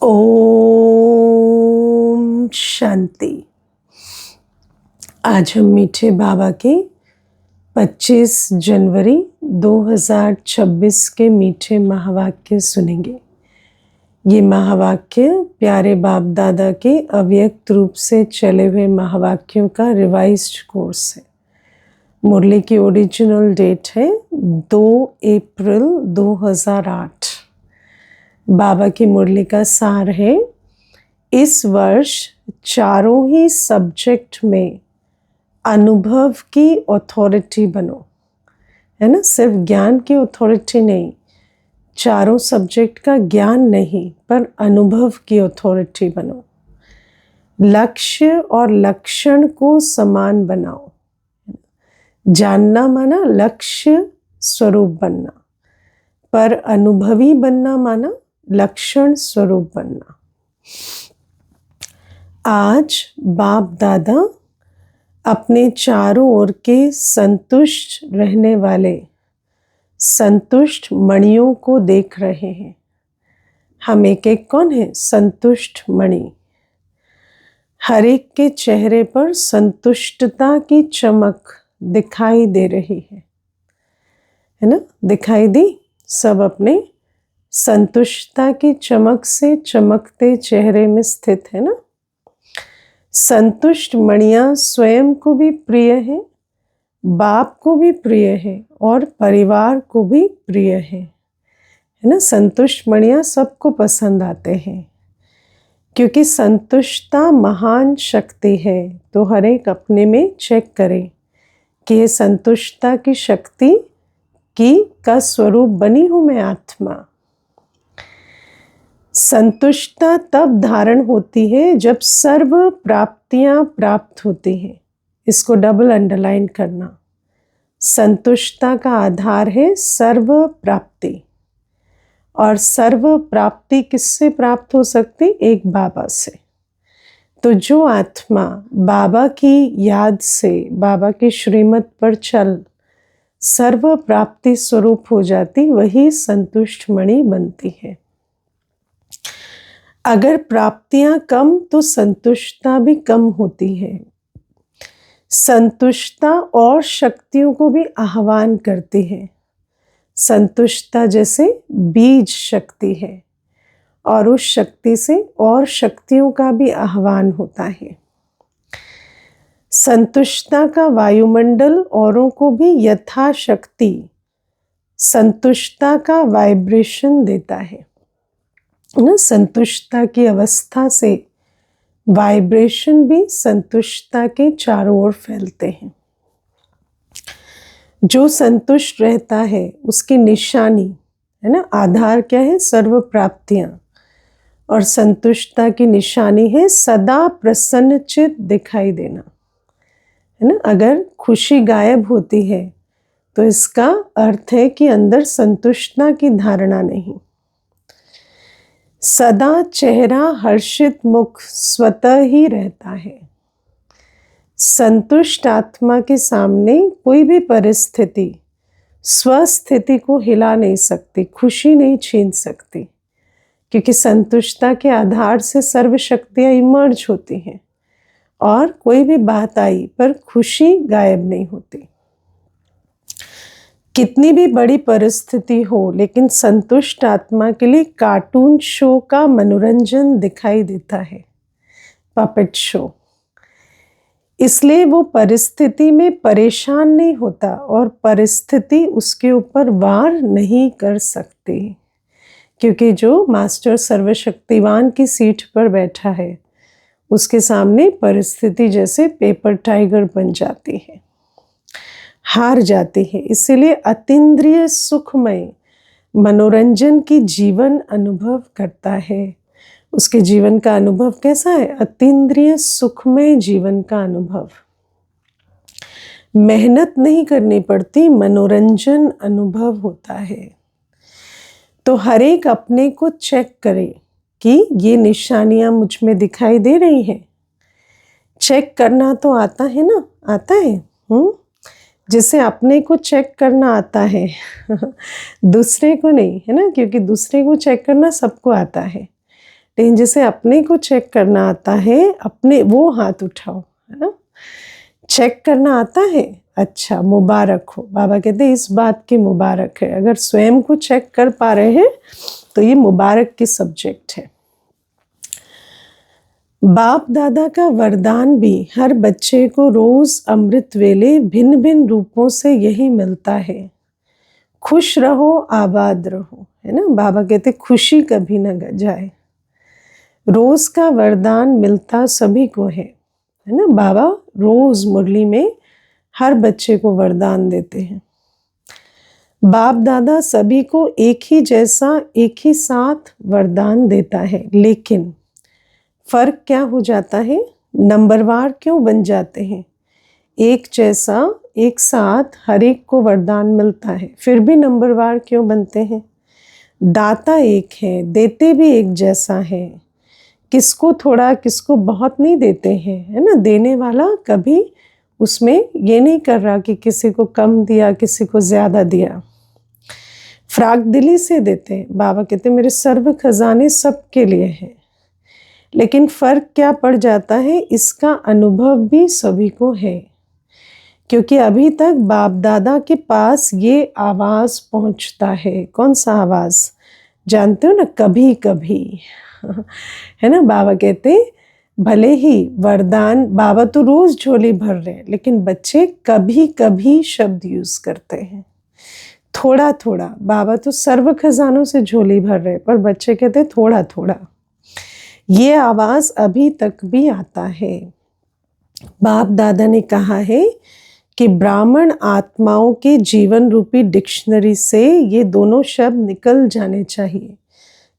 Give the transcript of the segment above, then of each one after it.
ओम शांति। आज हम मीठे बाबा के 25 जनवरी 2026 के मीठे महावाक्य सुनेंगे। ये महावाक्य प्यारे बाप दादा के अव्यक्त रूप से चले हुए महावाक्यों का रिवाइज्ड कोर्स है। मुरली की ओरिजिनल डेट है 2 अप्रैल 2008। बाबा की मुरली का सार है, इस वर्ष चारों ही सब्जेक्ट में अनुभव की अथॉरिटी बनो। है ना, सिर्फ ज्ञान की अथॉरिटी नहीं, चारों सब्जेक्ट का ज्ञान नहीं पर अनुभव की अथॉरिटी बनो। लक्ष्य और लक्षण को समान बनाओ। जानना माना लक्ष्य स्वरूप बनना, पर अनुभवी बनना माना लक्षण स्वरूप बनना। आज बाप दादा अपने चारों ओर के संतुष्ट रहने वाले संतुष्ट मणियों को देख रहे हैं। हम एक एक कौन है? संतुष्ट मणि। हर एक के चेहरे पर संतुष्टता की चमक दिखाई दे रही है ना? दिखाई दी? सब अपने संतुष्टता की चमक से चमकते चेहरे में स्थित है ना। संतुष्ट मणियां स्वयं को भी प्रिय है, बाप को भी प्रिय है और परिवार को भी प्रिय है ना। संतुष्ट मणियां सबको पसंद आते हैं क्योंकि संतुष्टता महान शक्ति है। तो हर एक अपने में चेक करे कि ये संतुष्टता की शक्ति का स्वरूप बनी हूं मैं आत्मा। संतुष्टता तब धारण होती है जब सर्व प्राप्तियां प्राप्त होती हैं। इसको डबल अंडरलाइन करना। संतुष्टता का आधार है सर्व प्राप्ति, और सर्व प्राप्ति किससे प्राप्त हो सकती? एक बाबा से। तो जो आत्मा बाबा की याद से, बाबा की श्रीमत पर चल सर्व प्राप्ति स्वरूप हो जाती, वही संतुष्ट मणि बनती है। अगर प्राप्तियां कम तो संतुष्टता भी कम होती है। संतुष्टता और शक्तियों को भी आह्वान करती है। संतुष्टता जैसे बीज शक्ति है और उस शक्ति से और शक्तियों का भी आह्वान होता है। संतुष्टता का वायुमंडल औरों को भी यथाशक्ति संतुष्टता का वाइब्रेशन देता है ना। संतुष्टता की अवस्था से वाइब्रेशन भी संतुष्टता के चारों ओर फैलते हैं। जो संतुष्ट रहता है उसकी निशानी है ना, आधार क्या है? सर्व प्राप्तियां। और संतुष्टता की निशानी है सदा प्रसन्नचित दिखाई देना, है ना। अगर खुशी गायब होती है तो इसका अर्थ है कि अंदर संतुष्टता की धारणा नहीं। सदा चेहरा हर्षित मुख स्वतः ही रहता है। संतुष्ट आत्मा के सामने कोई भी परिस्थिति स्वस्थिति को हिला नहीं सकती, खुशी नहीं छीन सकती, क्योंकि संतुष्टता के आधार से सर्व शक्तियां इमर्ज होती हैं और कोई भी बात आई पर खुशी गायब नहीं होती। कितनी भी बड़ी परिस्थिति हो, लेकिन संतुष्ट आत्मा के लिए कार्टून शो का मनोरंजन दिखाई देता है, पपेट शो। इसलिए वो परिस्थिति में परेशान नहीं होता और परिस्थिति उसके ऊपर वार नहीं कर सकती, क्योंकि जो मास्टर सर्वशक्तिवान की सीट पर बैठा है उसके सामने परिस्थिति जैसे पेपर टाइगर बन जाती है, हार जाती है। इसीलिए अतीन्द्रिय सुखमय मनोरंजन की जीवन अनुभव करता है। उसके जीवन का अनुभव कैसा है? अतीन्द्रिय सुखमय जीवन का अनुभव। मेहनत नहीं करनी पड़ती, मनोरंजन अनुभव होता है। तो हर एक अपने को चेक करे कि ये निशानियां मुझ में दिखाई दे रही हैं। चेक करना तो आता है ना, आता है। जिसे अपने को चेक करना आता है दूसरे को नहीं, है ना, क्योंकि दूसरे को चेक करना सबको आता है। लेकिन जिसे अपने को चेक करना आता है, अपने वो हाथ उठाओ, है ना। चेक करना आता है, अच्छा, मुबारक हो। बाबा कहते हैं इस बात की मुबारक है। अगर स्वयं को चेक कर पा रहे हैं तो ये मुबारक की सब्जेक्ट है। बाप दादा का वरदान भी हर बच्चे को रोज अमृत वेले भिन्न भिन्न रूपों से यही मिलता है, खुश रहो, आबाद रहो, है ना। बाबा कहते खुशी कभी न जाए। रोज का वरदान मिलता सभी को है ना। बाबा रोज मुरली में हर बच्चे को वरदान देते हैं। बाप दादा सभी को एक ही जैसा एक ही साथ वरदान देता है, लेकिन फर्क क्या हो जाता है, नंबरवार क्यों बन जाते हैं। एक जैसा एक साथ हर एक को वरदान मिलता है, फिर भी नंबरवार क्यों बनते हैं। दाता एक है, देते भी एक जैसा है, किसको थोड़ा किसको बहुत नहीं देते हैं, है ना। देने वाला कभी उसमें ये नहीं कर रहा कि किसी को कम दिया किसी को ज़्यादा दिया, फ्राक दिली से देते हैं। बाबा कहते मेरे सर्व खजाने सबके लिए हैं, लेकिन फ़र्क क्या पड़ जाता है, इसका अनुभव भी सभी को है, क्योंकि अभी तक बाप दादा के पास ये आवाज़ पहुंचता है। कौन सा आवाज़ जानते हो ना, कभी कभी, है ना। बाबा कहते भले ही वरदान, बाबा तो रोज़ झोली भर रहे हैं, लेकिन बच्चे कभी कभी शब्द यूज़ करते हैं, थोड़ा थोड़ा। बाबा तो सर्व खजानों से झोली भर रहे हैं, पर बच्चे कहते थोड़ा थोड़ा। ये आवाज़ अभी तक भी आता है। बाप दादा ने कहा है कि ब्राह्मण आत्माओं के जीवन रूपी डिक्शनरी से ये दोनों शब्द निकल जाने चाहिए,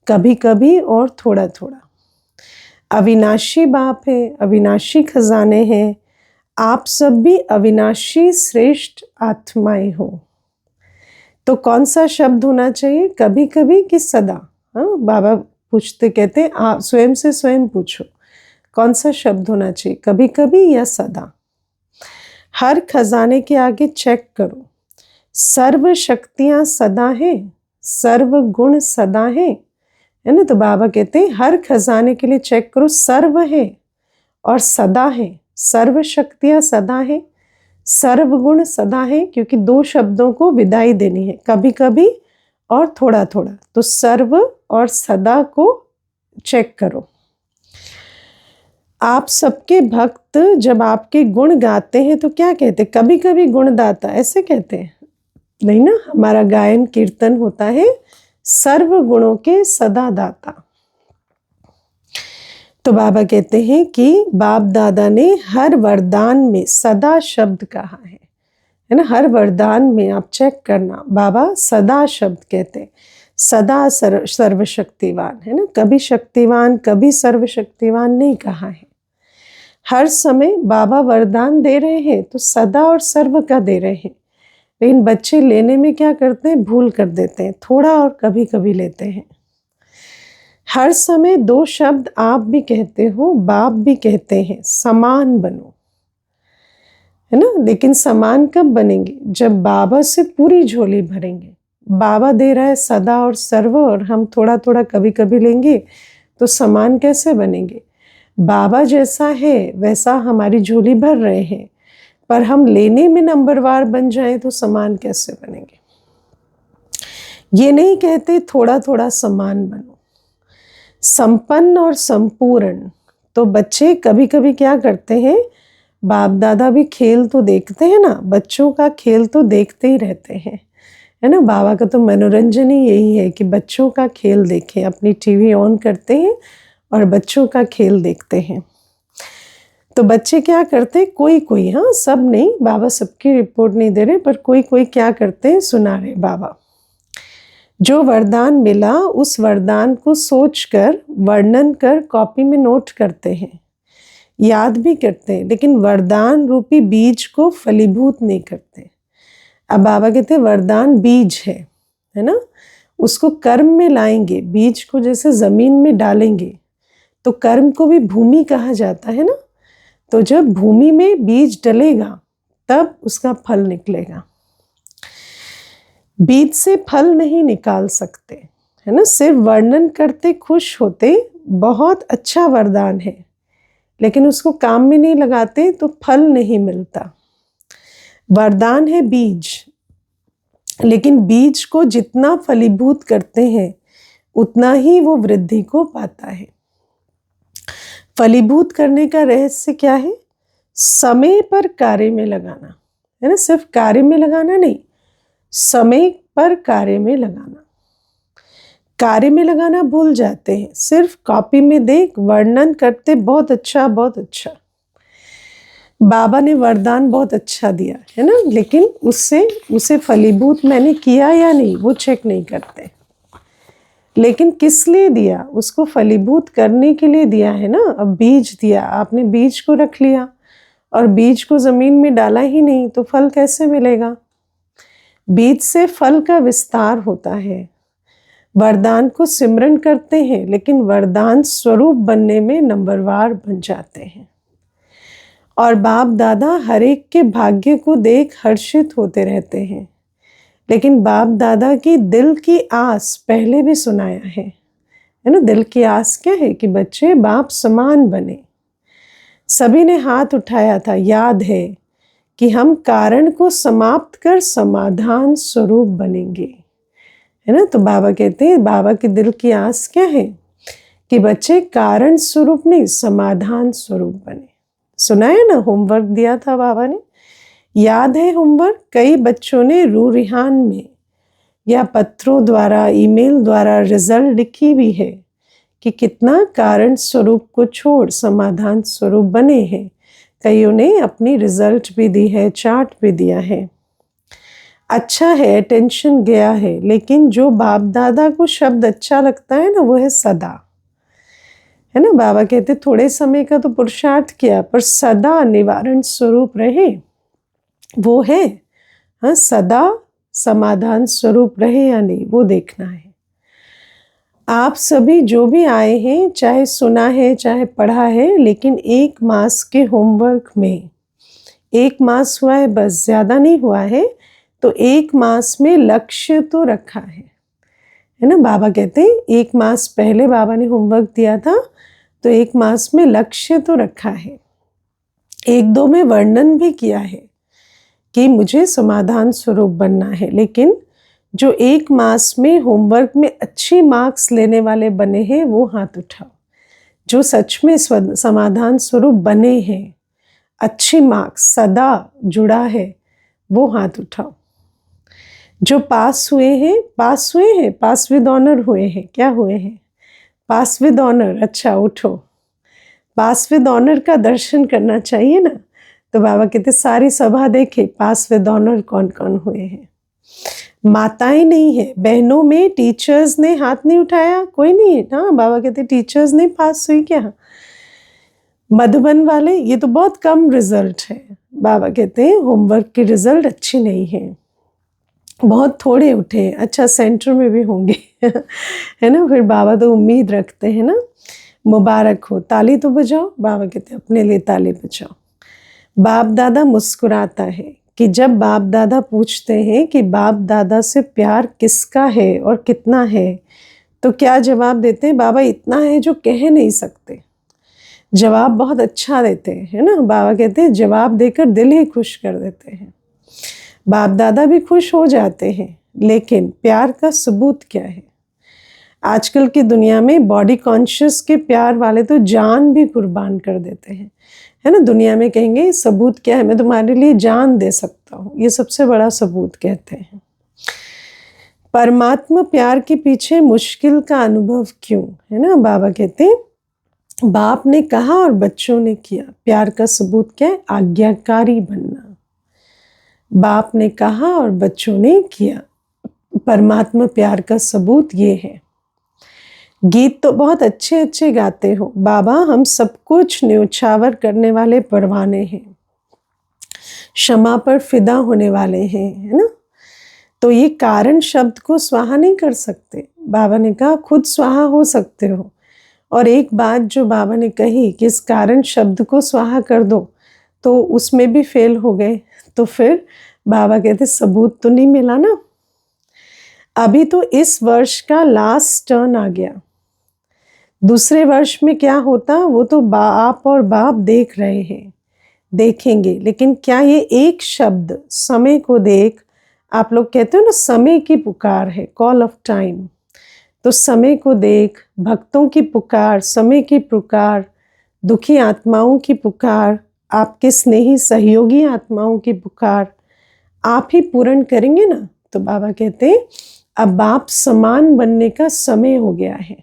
कभी कभी और थोड़ा थोड़ा। अविनाशी बाप है, अविनाशी खजाने हैं, आप सब भी अविनाशी श्रेष्ठ आत्माएं हो। तो कौन सा शब्द होना चाहिए, कभी कभी कि सदा। हाँ, बाबा पूछते कहते आप स्वयं से स्वयं पूछो कौन सा शब्द होना चाहिए, कभी कभी या सदा। हर खजाने के आगे चेक करो, सर्व शक्तियाँ सदा हैं, सर्व गुण सदा हैं, है ना। तो बाबा कहते हैं हर खजाने के लिए चेक करो, सर्व है और सदा है। सर्व शक्तियाँ सदा है, सर्व गुण सदा है, क्योंकि दो शब्दों को विदाई देनी है, कभी कभी और थोड़ा थोड़ा। तो सर्व और सदा को चेक करो। आप सबके भक्त जब आपके गुण गाते हैं तो क्या कहते हैं, कभी कभी गुणदाता ऐसे कहते हैं, नहीं ना। हमारा गायन कीर्तन होता है सर्व गुणों के सदा दाता। तो बाबा कहते हैं कि बाप दादा ने हर वरदान में सदा शब्द कहा है ना। हर वरदान में आप चेक करना, बाबा सदा शब्द कहते हैं, सदा सर्वशक्तिवान, है ना। कभी शक्तिवान कभी सर्वशक्तिवान नहीं कहा है। हर समय बाबा वरदान दे रहे हैं तो सदा और सर्व का दे रहे हैं, लेकिन बच्चे लेने में क्या करते हैं, भूल कर देते हैं, थोड़ा और कभी कभी लेते हैं। हर समय दो शब्द आप भी कहते हो, बाप भी कहते हैं, समान बनो, है ना। लेकिन समान कब बनेंगे, जब बाबा से पूरी झोली भरेंगे। बाबा दे रहा है सदा और सर्व, और हम थोड़ा थोड़ा कभी कभी लेंगे, तो समान कैसे बनेंगे। बाबा जैसा है वैसा हमारी झोली भर रहे हैं, पर हम लेने में नंबरवार बन जाएं तो समान कैसे बनेंगे। ये नहीं कहते थोड़ा थोड़ा समान बनो, संपन्न और संपूर्ण। तो बच्चे कभी कभी क्या करते हैं, बाप दादा भी खेल तो देखते हैं ना, बच्चों का खेल तो देखते ही रहते हैं, है ना। बाबा का तो मनोरंजन ही यही है कि बच्चों का खेल देखें, अपनी टीवी ऑन करते हैं और बच्चों का खेल देखते हैं। तो बच्चे क्या करते हैं, कोई कोई, हाँ सब नहीं, बाबा सबकी रिपोर्ट नहीं दे रहे, पर कोई कोई क्या करते हैं, सुना रहे बाबा। जो वरदान मिला उस वरदान को सोचकर वर्णन कर कॉपी में नोट करते हैं, याद भी करते हैं, लेकिन वरदान रूपी बीज को फलीभूत नहीं करते। अब बाबा कहते हैं वरदान बीज है ना, उसको कर्म में लाएंगे। बीज को जैसे जमीन में डालेंगे तो कर्म को भी भूमि कहा जाता है ना। तो जब भूमि में बीज डलेगा तब उसका फल निकलेगा। बीज से फल नहीं निकाल सकते, है ना। सिर्फ वर्णन करते खुश होते, बहुत अच्छा वरदान है, लेकिन उसको काम में नहीं लगाते तो फल नहीं मिलता। वरदान है बीज, लेकिन बीज को जितना फलीभूत करते हैं उतना ही वो वृद्धि को पाता है। फलीभूत करने का रहस्य क्या है? समय पर कार्य में लगाना, है ना। सिर्फ कार्य में लगाना नहीं, समय पर कार्य में लगाना। कार्य में लगाना भूल जाते हैं, सिर्फ कॉपी में देख वर्णन करते बहुत अच्छा बहुत अच्छा। बाबा ने वरदान बहुत अच्छा दिया है ना, लेकिन उसे फलीभूत मैंने किया या नहीं वो चेक नहीं करते। लेकिन किस लिए दिया? उसको फलीभूत करने के लिए दिया है ना। अब बीज दिया, आपने बीज को रख लिया और बीज को जमीन में डाला ही नहीं तो फल कैसे मिलेगा? बीज से फल का विस्तार होता है। वरदान को सिमरन करते हैं, लेकिन वरदान स्वरूप बनने में नंबरवार बन जाते हैं। और बाप दादा हर एक के भाग्य को देख हर्षित होते रहते हैं, लेकिन बाप दादा की दिल की आस पहले भी सुनाया है ना। दिल की आस क्या है? कि बच्चे बाप समान बने। सभी ने हाथ उठाया था, याद है कि हम कारण को समाप्त कर समाधान स्वरूप बनेंगे, है ना। तो बाबा कहते हैं, बाबा की दिल की आस क्या है? कि बच्चे कारण स्वरूप नहीं समाधान स्वरूप बने। सुना है ना, होमवर्क दिया था बाबा ने, याद है होमवर्क? कई बच्चों ने रूरिहान में या पत्रों द्वारा, ईमेल द्वारा रिजल्ट लिखी भी है कि कितना कारण स्वरूप को छोड़ समाधान स्वरूप बने हैं। कईयों ने अपनी रिजल्ट भी दी है, चार्ट भी दिया है। अच्छा है, अटेंशन गया है, लेकिन जो बाप दादा को शब्द अच्छा लगता है ना वो है सदा, है ना। बाबा कहते थोड़े समय का तो पुरुषार्थ किया, पर सदा निवारण स्वरूप रहे, वो है। हाँ, सदा समाधान स्वरूप रहे या नहीं वो देखना है। आप सभी जो भी आए हैं, चाहे सुना है चाहे पढ़ा है, लेकिन 1 मास के होमवर्क में 1 मास हुआ है, बस ज़्यादा नहीं हुआ है, तो 1 मास में लक्ष्य तो रखा है ना। बाबा कहते हैं 1 मास पहले बाबा ने होमवर्क दिया था, तो 1 मास में लक्ष्य तो रखा है। 1-2 में वर्णन भी किया है कि मुझे समाधान स्वरूप बनना है, लेकिन जो 1 मास में होमवर्क में अच्छी मार्क्स लेने वाले बने हैं वो हाथ उठाओ। जो सच में समाधान स्वरूप बने हैं, अच्छी मार्क्स सदा जुड़ा है, वो हाथ उठाओ। जो पास हुए हैं, पास विद ऑनर हुए हैं, क्या हुए हैं? पास विद ऑनर। अच्छा, उठो। पास विद ऑनर का दर्शन करना चाहिए ना। तो बाबा कहते सारी सभा देखे पास विद ऑनर कौन कौन हुए हैं। माताएं नहीं है, बहनों में टीचर्स ने हाथ नहीं उठाया, कोई नहीं है ना। बाबा कहते टीचर्स नहीं पास हुई क्या? मधुबन वाले, ये तो बहुत कम रिजल्ट है। बाबा कहते हैं होमवर्क के रिजल्ट अच्छे नहीं हैं, बहुत थोड़े उठे। अच्छा, सेंटर में भी होंगे है ना। फिर बाबा तो उम्मीद रखते हैं ना, मुबारक हो, ताली तो बजाओ। बाबा कहते हैं अपने लिए ताली बजाओ। बाप दादा मुस्कुराता है कि जब बाप दादा पूछते हैं कि बाप दादा से प्यार किसका है और कितना है, तो क्या जवाब देते हैं? बाबा इतना है जो कह नहीं सकते। जवाब बहुत अच्छा देते हैं, है ना। बाबा कहते हैं जवाब देकर दिल ही खुश कर देते हैं। बाप दादा भी खुश हो जाते हैं, लेकिन प्यार का सबूत क्या है? आजकल की दुनिया में बॉडी कॉन्शियस के प्यार वाले तो जान भी कुर्बान कर देते हैं, है ना। दुनिया में कहेंगे सबूत क्या है? मैं तुम्हारे लिए जान दे सकता हूँ, ये सबसे बड़ा सबूत कहते हैं। परमात्मा प्यार के पीछे मुश्किल का अनुभव क्यों, है ना। बाबा कहते हैं बाप ने कहा और बच्चों ने किया। प्यार का सबूत क्या है? आज्ञाकारी बनना। बाप ने कहा और बच्चों ने किया। परमात्मा प्यार का सबूत ये है। गीत तो बहुत अच्छे अच्छे गाते हो बाबा, हम सब कुछ न्योछावर करने वाले परवाने हैं, क्षमा पर फिदा होने वाले हैं, है ना। तो ये कारण शब्द को स्वाहा नहीं कर सकते। बाबा ने कहा खुद स्वाहा हो सकते हो। और एक बात जो बाबा ने कही कि इस कारण शब्द को स्वाहा कर दो, तो उसमें भी फेल हो गए। तो फिर बाबा कहते सबूत तो नहीं मिला ना। अभी तो इस वर्ष का लास्ट टर्न आ गया, दूसरे वर्ष में क्या होता वो तो आप और बाप देख रहे हैं, देखेंगे, लेकिन क्या ये एक शब्द समय को देख, आप लोग कहते हो ना समय की पुकार है, कॉल ऑफ टाइम, तो समय को देख, भक्तों की पुकार, समय की पुकार, दुखी आत्माओं की पुकार, आपके स्नेही सहयोगी आत्माओं की पुकार आप ही पूर्ण करेंगे ना। तो बाबा कहते हैं अब बाप समान बनने का समय हो गया है,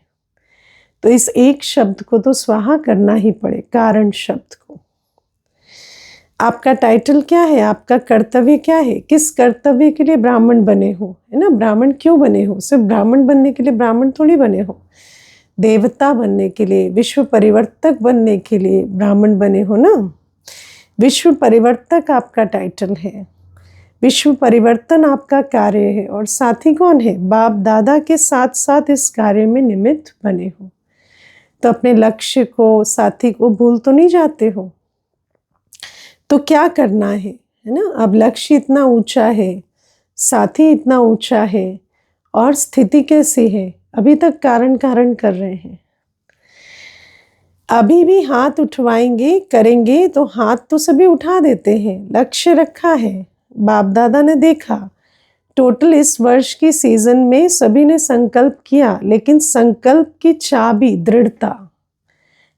तो इस एक शब्द को तो स्वाहा करना ही पड़े, कारण शब्द को। आपका टाइटल क्या है, आपका कर्तव्य क्या है, किस कर्तव्य के लिए ब्राह्मण बने हो, है ना। ब्राह्मण क्यों बने हो, सिर्फ ब्राह्मण बनने के लिए ब्राह्मण थोड़ी बने हो, देवता बनने के लिए, विश्व परिवर्तक बनने के लिए ब्राह्मण बने हो ना। विश्व परिवर्तक आपका टाइटल है, विश्व परिवर्तन आपका कार्य है, और साथी कौन है, बाप दादा के साथ साथ इस कार्य में निमित्त बने हो। तो अपने लक्ष्य को, साथी को भूल तो नहीं जाते हो। तो क्या करना है ना। अब लक्ष्य इतना ऊंचा है, साथी इतना ऊंचा है, और स्थिति कैसी है, अभी तक कारण कारण कर रहे हैं। अभी भी हाथ उठवाएंगे करेंगे तो हाथ तो सभी उठा देते हैं, लक्ष्य रखा है, बाप दादा ने देखा। टोटल इस वर्ष की सीजन में सभी ने संकल्प किया, लेकिन संकल्प की चाबी दृढ़ता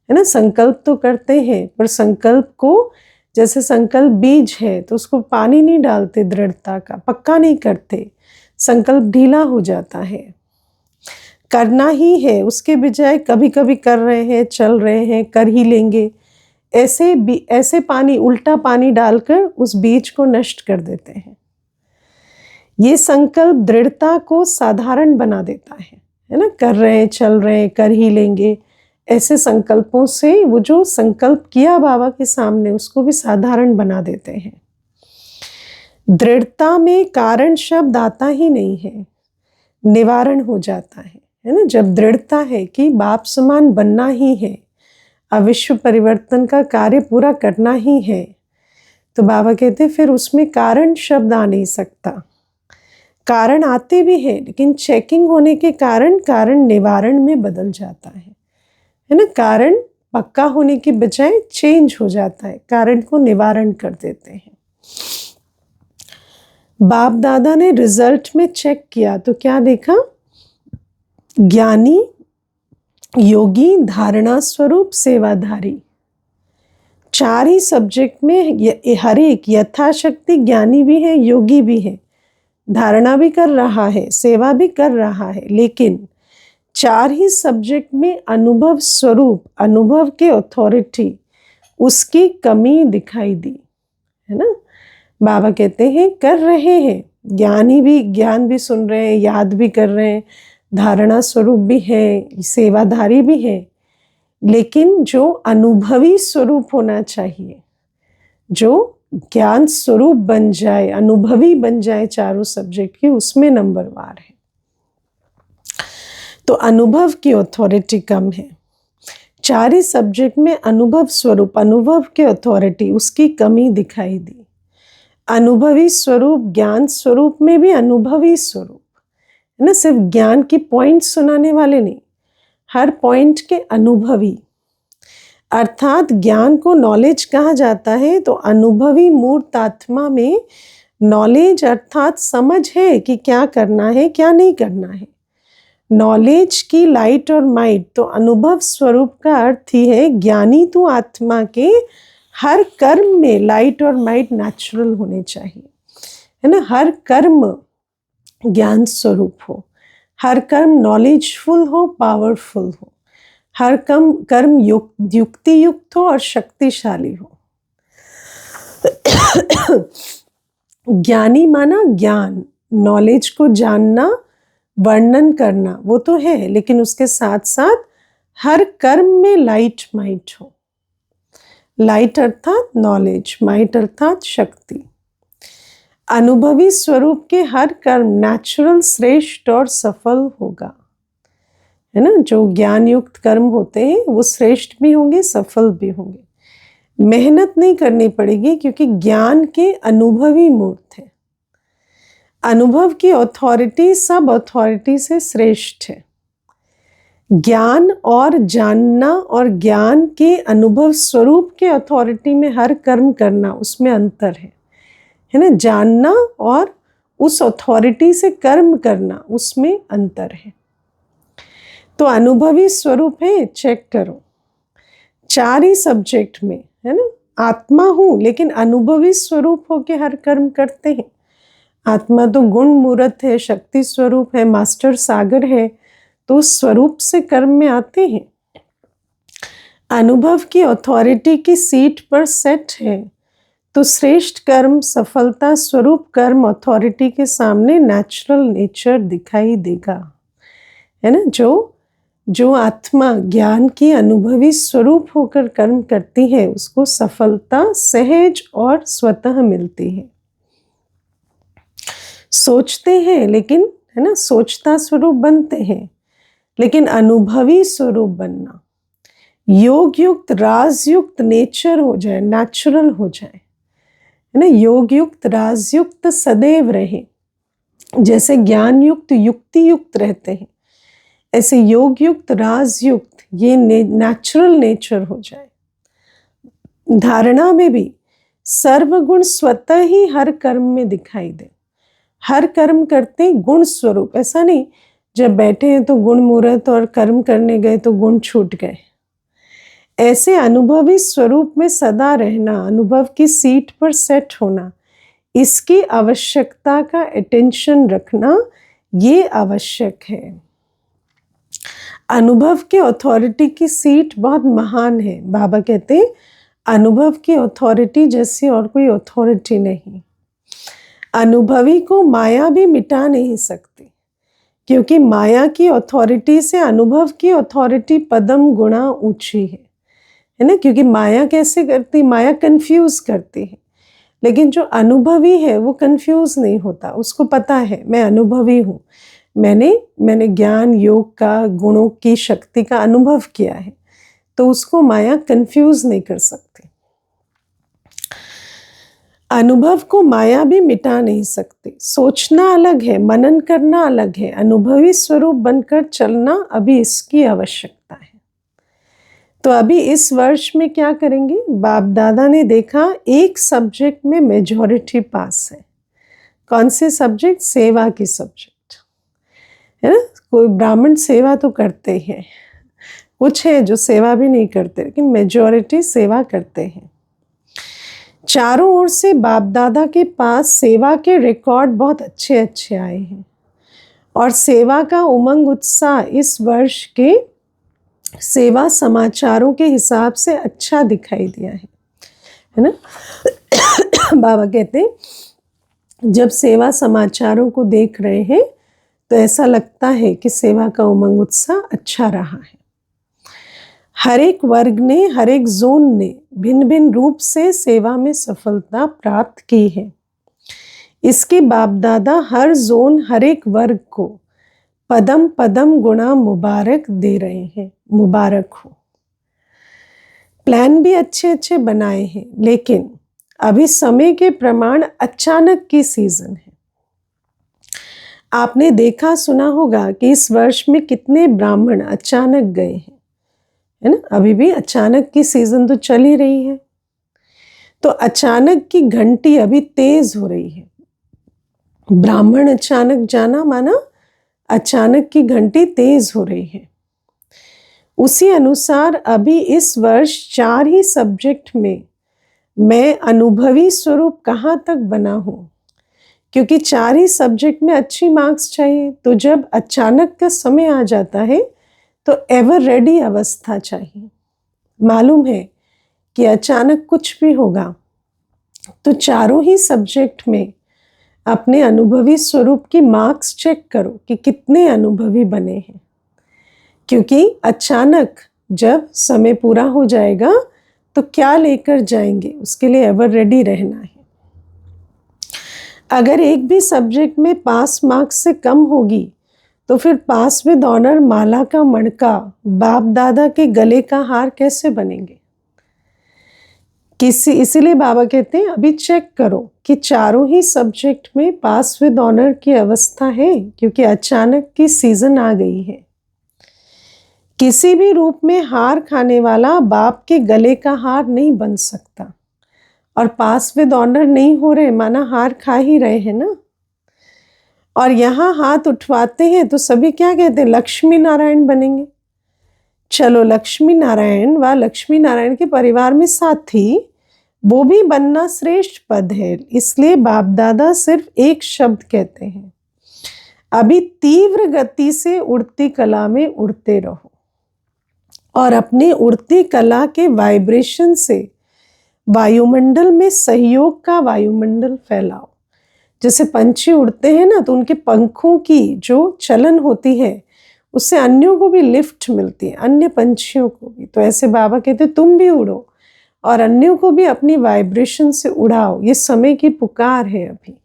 है ना। संकल्प तो करते हैं, पर संकल्प को, जैसे संकल्प बीज है तो उसको पानी नहीं डालते, दृढ़ता का पक्का नहीं करते, संकल्प ढीला हो जाता है। करना ही है, उसके बजाय कभी कभी कर रहे हैं, चल रहे हैं, कर ही लेंगे, ऐसे पानी, उल्टा पानी डालकर उस बीज को नष्ट कर देते हैं। ये संकल्प दृढ़ता को साधारण बना देता है ना। कर रहे हैं, चल रहे हैं, कर ही लेंगे, ऐसे संकल्पों से वो जो संकल्प किया बाबा के सामने उसको भी साधारण बना देते हैं। दृढ़ता में कारण शब्द आता ही नहीं है, निवारण हो जाता है ना। जब दृढ़ता है कि बाप समान बनना ही है, अविश्व परिवर्तन का कार्य पूरा करना ही है, तो बाबा कहते फिर उसमें कारण शब्द आ नहीं सकता। कारण आते भी हैं, लेकिन चेकिंग होने के कारण कारण निवारण में बदल जाता है ना। कारण पक्का होने की बजाय चेंज हो जाता है, कारण को निवारण कर देते हैं। बाप दादा ने रिजल्ट में चेक किया तो क्या देखा, ज्ञानी, योगी, धारणा स्वरूप, सेवाधारी, 4 ही सब्जेक्ट में हर एक यथाशक्ति ज्ञानी भी है, योगी भी है, धारणा भी कर रहा है, सेवा भी कर रहा है, लेकिन 4 ही सब्जेक्ट में अनुभव स्वरूप, अनुभव के अथॉरिटी, उसकी कमी दिखाई दी है ना। बाबा कहते हैं कर रहे हैं, ज्ञान भी सुन रहे हैं, याद भी कर रहे हैं, धारणा स्वरूप भी है, सेवाधारी भी है, लेकिन जो अनुभवी स्वरूप होना चाहिए, जो ज्ञान स्वरूप बन जाए, अनुभवी बन जाए चारों सब्जेक्ट की, उसमें नंबरवार है। तो अनुभव की अथॉरिटी कम है, 4 ही सब्जेक्ट में अनुभव स्वरूप, अनुभव के अथॉरिटी, उसकी कमी दिखाई दी। अनुभवी स्वरूप, ज्ञान स्वरूप में भी अनुभवी स्वरूप है ना, सिर्फ ज्ञान की पॉइंट सुनाने वाले नहीं, हर पॉइंट के अनुभवी, अर्थात ज्ञान को नॉलेज कहा जाता है, तो अनुभवी मूर्त आत्मा में नॉलेज अर्थात समझ है कि क्या करना है, क्या नहीं करना है। नॉलेज की लाइट और माइट, तो अनुभव स्वरूप का अर्थ ही है ज्ञानी तू आत्मा के हर कर्म में लाइट और माइट नेचुरल होने चाहिए, है ना। हर कर्म ज्ञान स्वरूप हो, हर कर्म नॉलेजफुल हो, पावरफुल हो, हर कर्म युक्ति युक्त हो और शक्तिशाली हो। ज्ञानी माना ज्ञान, नॉलेज को जानना, वर्णन करना, वो तो है, लेकिन उसके साथ साथ हर कर्म में लाइट माइट हो। लाइट अर्थात नॉलेज, माइट अर्थात शक्ति। अनुभवी स्वरूप के हर कर्म नेचुरल, श्रेष्ठ और सफल होगा, है ना। जो ज्ञान युक्त कर्म होते हैं वो श्रेष्ठ भी होंगे, सफल भी होंगे। मेहनत नहीं करनी पड़ेगी, क्योंकि ज्ञान के अनुभवी मूर्त है। अनुभव की अथॉरिटी सब अथॉरिटी से श्रेष्ठ है। ज्ञान और जानना और ज्ञान के अनुभव स्वरूप के अथॉरिटी में हर कर्म करना, उसमें अंतर है ना। जानना और उस अथॉरिटी से कर्म करना, उसमें अंतर है। तो अनुभवी स्वरूप है, चेक करो 4 ही सब्जेक्ट में, है ना। आत्मा हूं लेकिन अनुभवी स्वरूप होके हर कर्म करते हैं। आत्मा तो गुण मूर्त है, शक्ति स्वरूप है, मास्टर सागर है, तो उस स्वरूप से कर्म में आते हैं। अनुभव की अथॉरिटी की सीट पर सेट है तो श्रेष्ठ कर्म, सफलता स्वरूप कर्म अथॉरिटी के सामने नेचुरल नेचर दिखाई देगा, है ना। जो आत्मा ज्ञान की अनुभवी स्वरूप होकर कर्म करती है उसको सफलता सहज और स्वतः मिलती है। सोचते हैं लेकिन, है ना, सोचता स्वरूप बनते हैं, लेकिन अनुभवी स्वरूप बनना, योग युक्त राजयुक्त नेचर हो जाए, नेचुरल हो जाए, है ना। योग युक्त राजयुक्त सदैव रहे, जैसे ज्ञान युक्त युक्ति युक्त रहते हैं, ऐसे योग युक्त राजयुक्त ये नेचुरल नेचर हो जाए। धारणा में भी सर्वगुण स्वतः ही हर कर्म में दिखाई दे। हर कर्म करते गुण स्वरूप, ऐसा नहीं जब बैठे हैं तो गुण मूर्त और कर्म करने गए तो गुण छूट गए। ऐसे अनुभवी स्वरूप में सदा रहना, अनुभव की सीट पर सेट होना, इसकी आवश्यकता का अटेंशन रखना, ये आवश्यक है। अनुभव के अथॉरिटी की सीट बहुत महान है। बाबा कहते हैं अनुभव की अथॉरिटी जैसी और कोई अथॉरिटी नहीं। अनुभवी को माया भी मिटा नहीं सकती, क्योंकि माया की अथॉरिटी से अनुभव की अथॉरिटी पदम गुणा ऊंची है ना। क्योंकि माया कैसे करती, माया कंफ्यूज करती है, लेकिन जो अनुभवी है वो कंफ्यूज नहीं होता। उसको पता है मैं अनुभवी हूँ, मैंने ज्ञान योग का, गुणों की शक्ति का अनुभव किया है, तो उसको माया कंफ्यूज नहीं कर सकती। अनुभव को माया भी मिटा नहीं सकती। सोचना अलग है, मनन करना अलग है, अनुभवी स्वरूप बनकर चलना अभी इसकी आवश्यकता है। तो अभी इस वर्ष में क्या करेंगे, बाप दादा ने देखा एक सब्जेक्ट में मेजॉरिटी पास है। कौन से सब्जेक्ट, सेवा की सब्जेक्ट, है ना। कोई ब्राह्मण सेवा तो करते हैं, कुछ है जो सेवा भी नहीं करते, लेकिन मेजॉरिटी सेवा करते हैं। चारों ओर से बाप दादा के पास सेवा के रिकॉर्ड बहुत अच्छे अच्छे आए हैं, और सेवा का उमंग उत्साह इस वर्ष के सेवा समाचारों के हिसाब से अच्छा दिखाई दिया है ना। बाबा कहते हैं जब सेवा समाचारों को देख रहे हैं तो ऐसा लगता है कि सेवा का उमंग उत्साह अच्छा रहा है। हर एक वर्ग ने, हर एक जोन ने भिन्न भिन्न रूप से सेवा में सफलता प्राप्त की है। इसके बाप दादा हर जोन, हर एक वर्ग को पदम पदम गुणा मुबारक दे रहे हैं। मुबारक हो। प्लान भी अच्छे अच्छे बनाए हैं, लेकिन अभी समय के प्रमाण अचानक की सीजन है। आपने देखा सुना होगा कि इस वर्ष में कितने ब्राह्मण अचानक गए हैं, है ना। अभी भी अचानक की सीजन तो चल ही रही है, तो अचानक की घंटी अभी तेज हो रही है। ब्राह्मण अचानक जाना माना अचानक की घंटी तेज हो रही है। उसी अनुसार अभी इस वर्ष 4 ही सब्जेक्ट में मैं अनुभवी स्वरूप कहाँ तक बना हूँ, क्योंकि 4 ही सब्जेक्ट में अच्छी मार्क्स चाहिए। तो जब अचानक का समय आ जाता है तो एवर रेडी अवस्था चाहिए। मालूम है कि अचानक कुछ भी होगा, तो चारों ही सब्जेक्ट में अपने अनुभवी स्वरूप की मार्क्स चेक करो कि कितने अनुभवी बने हैं, क्योंकि अचानक जब समय पूरा हो जाएगा तो क्या लेकर जाएंगे, उसके लिए एवर रेडी रहना है। अगर एक भी सब्जेक्ट में पास मार्क्स से कम होगी तो फिर पास विद ऑनर माला का मणका, बाप दादा के गले का हार कैसे बनेंगे। इसीलिए बाबा कहते हैं अभी चेक करो कि चारों ही सब्जेक्ट में पास विद ऑनर की अवस्था है, क्योंकि अचानक की सीजन आ गई है। किसी भी रूप में हार खाने वाला बाप के गले का हार नहीं बन सकता। और पास विद ऑनर नहीं हो रहे माना हार खा ही रहे हैं ना। और यहाँ हाथ उठवाते हैं तो सभी क्या कहते हैं, लक्ष्मी नारायण बनेंगे। चलो लक्ष्मी नारायण व लक्ष्मी नारायण के परिवार में साथी, वो भी बनना श्रेष्ठ पद है। इसलिए बाप दादा सिर्फ एक शब्द कहते हैं, अभी तीव्र गति से उड़ती कला में उड़ते रहो और अपने उड़ती कला के वाइब्रेशन से वायुमंडल में सहयोग का वायुमंडल फैलाओ। जैसे पंछी उड़ते हैं ना, तो उनके पंखों की जो चलन होती है उससे अन्यों को भी लिफ्ट मिलती है, अन्य पंछियों को भी। तो ऐसे बाबा कहते तुम भी उड़ो और अन्यों को भी अपनी वाइब्रेशन से उड़ाओ। ये समय की पुकार है अभी।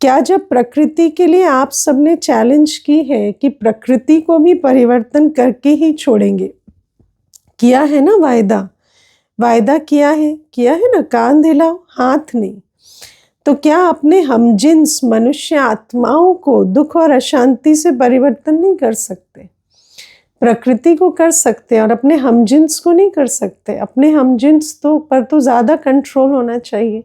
क्या जब प्रकृति के लिए आप सबने चैलेंज की है कि प्रकृति को भी परिवर्तन करके ही छोड़ेंगे, किया है ना वायदा किया है ना, कान हिलाओ हाथ नहीं। तो क्या अपने हमजिन्स मनुष्य आत्माओं को दुख और अशांति से परिवर्तन नहीं कर सकते? प्रकृति को कर सकते और अपने हमजिन्स को नहीं कर सकते। अपने हमजिन्स पर तो ज्यादा कंट्रोल होना चाहिए।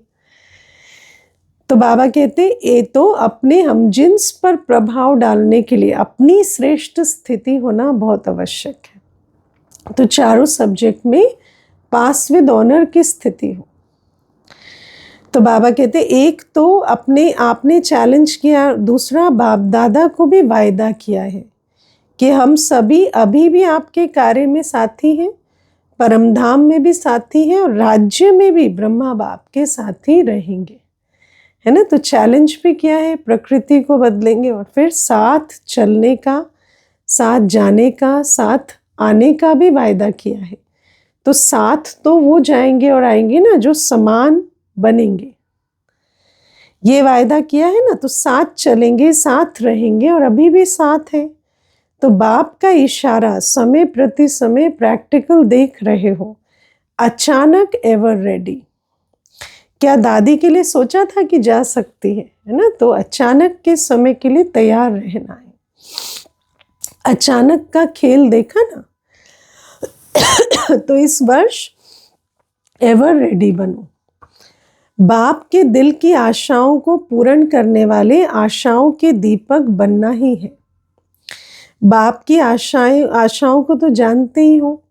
तो बाबा कहते ये तो अपने हमजिन्स पर प्रभाव डालने के लिए अपनी श्रेष्ठ स्थिति होना बहुत आवश्यक है। तो चारों सब्जेक्ट में पास विद ऑनर की स्थिति हो। तो बाबा कहते एक तो अपने आपने चैलेंज किया, दूसरा बाप दादा को भी वायदा किया है कि हम सभी अभी भी आपके कार्य में साथी हैं, परमधाम में भी साथी हैं और राज्य में भी ब्रह्मा बाप के साथी रहेंगे, है ना। तो चैलेंज भी किया है, प्रकृति को बदलेंगे और फिर साथ चलने का, साथ जाने का, साथ आने का भी वायदा किया है। तो साथ तो वो जाएंगे और आएंगे ना जो समान बनेंगे, ये वायदा किया है ना। तो साथ चलेंगे, साथ रहेंगे और अभी भी साथ है। तो बाप का इशारा समय प्रति समय प्रैक्टिकल देख रहे हो। अचानक एवर रेडी। क्या दादी के लिए सोचा था कि जा सकती है ना। तो अचानक के समय के लिए तैयार रहना है। अचानक का खेल देखा ना। तो इस वर्ष एवर रेडी बनो। बाप के दिल की आशाओं को पूर्ण करने वाले आशाओं के दीपक बनना ही है। बाप की आशाओं को तो जानते ही हो,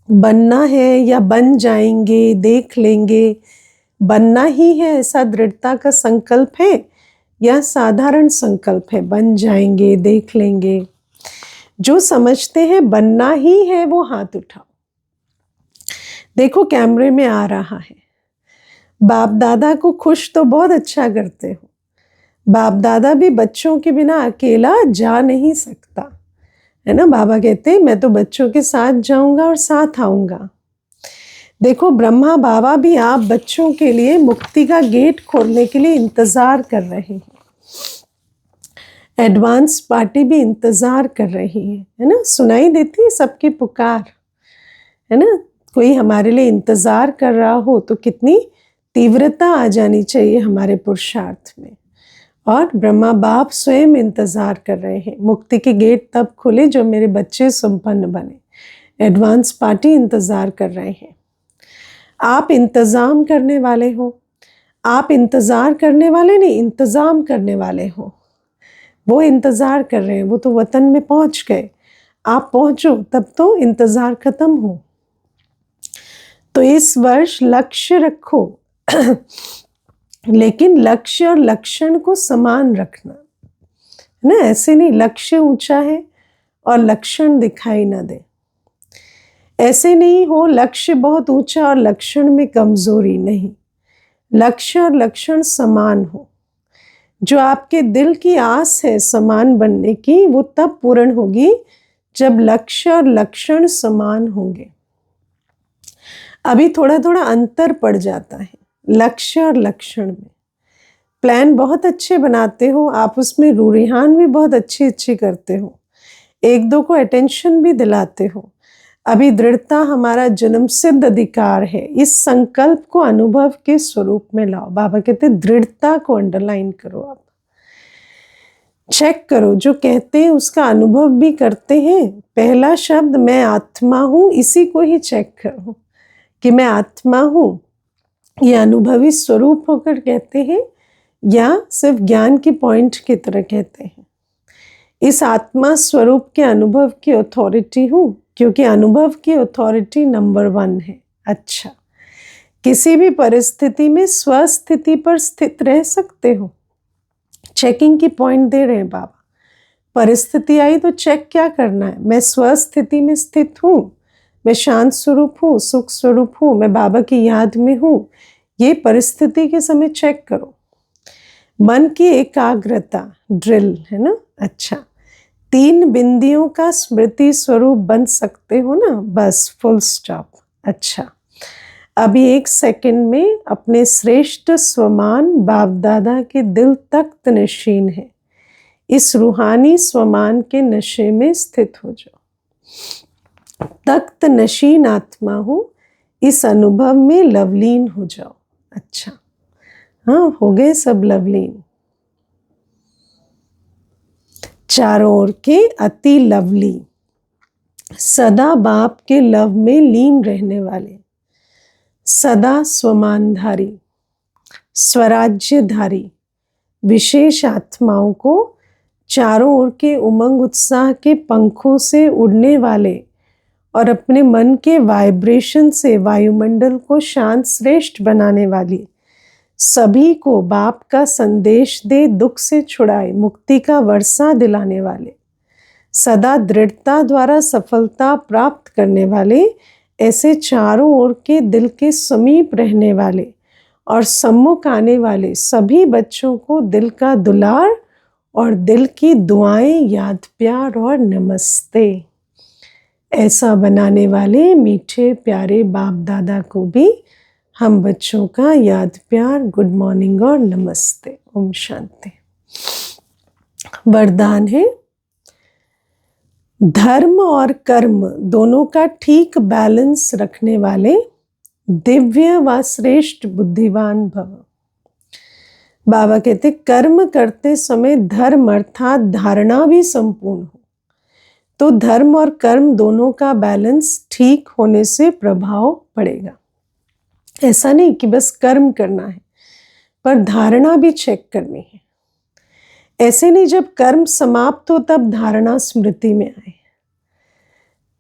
बनना है या बन जाएंगे, देख लेंगे, बनना ही है ऐसा दृढ़ता का संकल्प है या साधारण संकल्प है, बन जाएंगे, देख लेंगे। जो समझते हैं बनना ही है वो हाथ उठाओ। देखो कैमरे में आ रहा है। बाप दादा को खुश तो बहुत अच्छा करते हो। बाप दादा भी बच्चों के बिना अकेला जा नहीं सकता, है ना। बाबा कहते मैं तो बच्चों के साथ जाऊंगा और साथ आऊंगा। देखो ब्रह्मा बाबा भी आप बच्चों के लिए मुक्ति का गेट खोलने के लिए इंतजार कर रहे हैं। एडवांस पार्टी भी इंतजार कर रही है ना। सुनाई देती है सबकी पुकार, है ना। कोई हमारे लिए इंतजार कर रहा हो तो कितनी तीव्रता आ जानी चाहिए हमारे पुरुषार्थ में। और ब्रह्मा बाप स्वयं इंतजार कर रहे हैं। मुक्ति के गेट तब खुले जो मेरे बच्चे संपन्न बने। एडवांस पार्टी इंतजार कर रहे हैं। आप इंतजाम करने वाले हो। आप इंतजार करने वाले नहीं, इंतजाम करने वाले हो। वो इंतजार कर रहे हैं, वो तो वतन में पहुंच गए। आप पहुंचो तब तो इंतजार खत्म हो। तो इस वर्ष लक्ष्य रखो लेकिन लक्ष्य और लक्षण को समान रखना, है ना। ऐसे नहीं लक्ष्य ऊंचा है और लक्षण दिखाई ना दे। ऐसे नहीं हो लक्ष्य बहुत ऊंचा और लक्षण में कमजोरी नहीं। लक्ष्य और लक्षण समान हो। जो आपके दिल की आस है समान बनने की, वो तब पूर्ण होगी जब लक्ष्य और लक्षण समान होंगे। अभी थोड़ा थोड़ा अंतर पड़ जाता है लक्ष्य और लक्षण में। प्लान बहुत अच्छे बनाते हो आप, उसमें रूरिहान भी बहुत अच्छी करते हो, एक दो को अटेंशन भी दिलाते हो। अभी दृढ़ता हमारा जन्म सिद्ध अधिकार है। इस संकल्प को अनुभव के स्वरूप में लाओ। बाबा कहते दृढ़ता को अंडरलाइन करो आप। चेक करो, जो कहते हैं उसका अनुभव भी करते हैं। पहला शब्द मैं आत्मा हूँ, इसी को ही चेक करो कि मैं आत्मा हूँ, ये अनुभवी स्वरूप होकर कहते हैं या सिर्फ ज्ञान की पॉइंट की तरह कहते हैं। इस आत्मा स्वरूप के अनुभव की अथॉरिटी हूँ, क्योंकि अनुभव की अथॉरिटी नंबर 1 है। अच्छा, किसी भी परिस्थिति में स्वस्थिति पर स्थित रह सकते हो। चेकिंग की पॉइंट दे रहे हैं बाबा। परिस्थिति आई तो चेक क्या करना है, मैं स्वस्थिति में स्थित हूँ, मैं शांत स्वरूप हूँ, सुख स्वरूप हूँ, मैं बाबा की याद में हूँ। ये परिस्थिति के समय चेक करो। मन की एकाग्रता ड्रिल है ना। अच्छा, 3 बिंदियों का स्मृति स्वरूप बन सकते हो ना, बस फुल स्टॉप। अच्छा, अभी 1 सेकंड में अपने श्रेष्ठ स्वमान बाप दादा के दिल तख्त नशीन है, इस रूहानी स्वमान के नशे में स्थित हो जाओ। तख्त नशीन आत्मा हो, इस अनुभव में लवलीन हो जाओ। अच्छा, हाँ, हो गए सब लवलीन। चारों ओर के अति लवली, सदा बाप के लव में लीन रहने वाले, सदा स्वमानधारी, स्वराज्यधारी विशेष आत्माओं को चारों ओर के उमंग उत्साह के पंखों से उड़ने वाले और अपने मन के वाइब्रेशन से वायुमंडल को शांत श्रेष्ठ बनाने वाली, सभी को बाप का संदेश दे दुख से छुड़ाए मुक्ति का वर्षा दिलाने वाले, सदा दृढ़ता द्वारा सफलता प्राप्त करने वाले, ऐसे चारों ओर के दिल के समीप रहने वाले और सम्मुख आने वाले सभी बच्चों को दिल का दुलार और दिल की दुआएं, याद, प्यार और नमस्ते ऐसा बनाने वाले मीठे प्यारे बाप दादा को भी हम बच्चों का याद, प्यार, गुड मॉर्निंग और नमस्ते। ओम शांति। वरदान है, धर्म और कर्म दोनों का ठीक बैलेंस रखने वाले दिव्य व श्रेष्ठ बुद्धिवान भव। बाबा कहते कर्म करते समय धर्म अर्थात धारणा भी संपूर्ण हो, तो धर्म और कर्म दोनों का बैलेंस ठीक होने से प्रभाव पड़ेगा। ऐसा नहीं कि बस कर्म करना है, पर धारणा भी चेक करनी है। ऐसे नहीं जब कर्म समाप्त हो तब धारणा स्मृति में आए।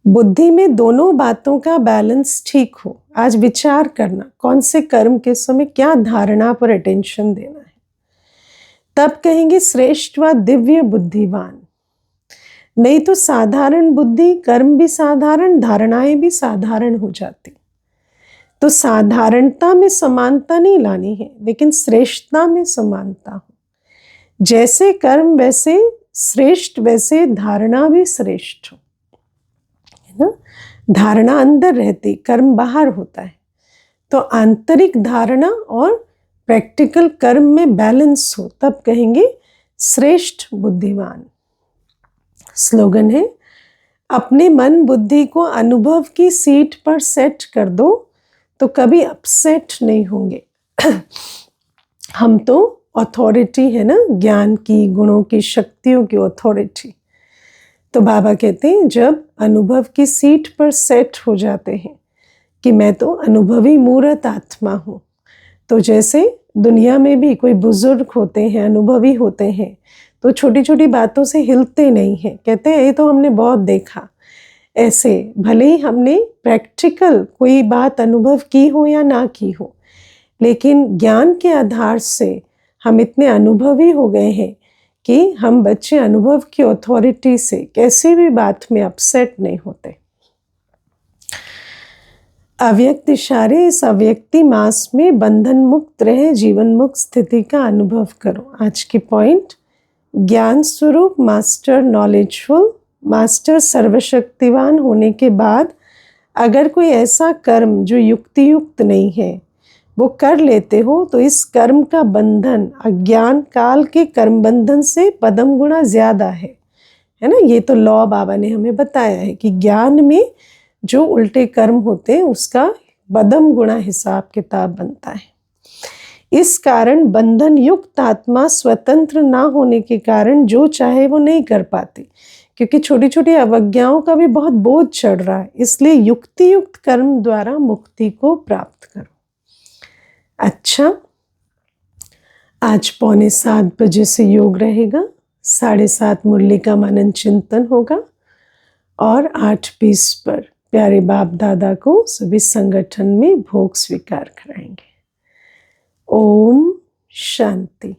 बुद्धि में दोनों बातों का बैलेंस ठीक हो। आज विचार करना कौन से कर्म के समय क्या धारणा पर अटेंशन देना है, तब कहेंगे श्रेष्ठ व दिव्य बुद्धिवान। नहीं तो साधारण बुद्धि, कर्म भी साधारण, धारणाएं भी साधारण हो जाती। तो साधारणता में समानता नहीं लानी है, लेकिन श्रेष्ठता में समानता हो। जैसे कर्म वैसे श्रेष्ठ, वैसे धारणा भी श्रेष्ठ हो, है ना। धारणा अंदर रहती, कर्म बाहर होता है। तो आंतरिक धारणा और प्रैक्टिकल कर्म में बैलेंस हो, तब कहेंगे श्रेष्ठ बुद्धिमान। स्लोगन है, अपने मन बुद्धि को अनुभव की सीट पर सेट कर दो तो कभी अपसेट नहीं होंगे। हम तो अथॉरिटी है ना, ज्ञान की, गुणों की, शक्तियों की अथॉरिटी। तो बाबा कहते हैं जब अनुभव की सीट पर सेट हो जाते हैं कि मैं तो अनुभवी मूर्त आत्मा हूँ, तो जैसे दुनिया में भी कोई बुजुर्ग होते हैं, अनुभवी होते हैं, तो छोटी छोटी बातों से हिलते नहीं हैं, कहते हैं ये तो हमने बहुत देखा। ऐसे भले ही हमने प्रैक्टिकल कोई बात अनुभव की हो या ना की हो, लेकिन ज्ञान के आधार से हम इतने अनुभवी हो गए हैं कि हम बच्चे अनुभव की अथॉरिटी से कैसी भी बात में अपसेट नहीं होते। अव्यक्त इशारे, इस अव्यक्ति मास में बंधन मुक्त रहे जीवन मुक्त स्थिति का अनुभव करो। आज की पॉइंट, ज्ञान स्वरूप मास्टर नॉलेजफुल, मास्टर सर्वशक्तिवान होने के बाद अगर कोई ऐसा कर्म जो युक्ति युक्त नहीं है वो कर लेते हो, तो इस कर्म का बंधन अज्ञान काल के कर्म बंधन से पदम गुना ज्यादा है ना। ये तो लॉ बाबा ने हमें बताया है कि ज्ञान में जो उल्टे कर्म होते हैं उसका पदम गुना हिसाब किताब बनता है। इस कारण बंधन युक्त आत्मा स्वतंत्र ना होने के कारण जो चाहे वो नहीं कर पाती, क्योंकि छोटी छोटी अवज्ञाओं का भी बहुत बोझ चढ़ रहा है। इसलिए युक्ति युक्त कर्म द्वारा मुक्ति को प्राप्त करो। अच्छा, आज 6:45 बजे से योग रहेगा, 7:30 मुरली का मनन चिंतन होगा और 8:20 पर प्यारे बाप दादा को सभी संगठन में भोग स्वीकार कराएंगे। ओम शांति।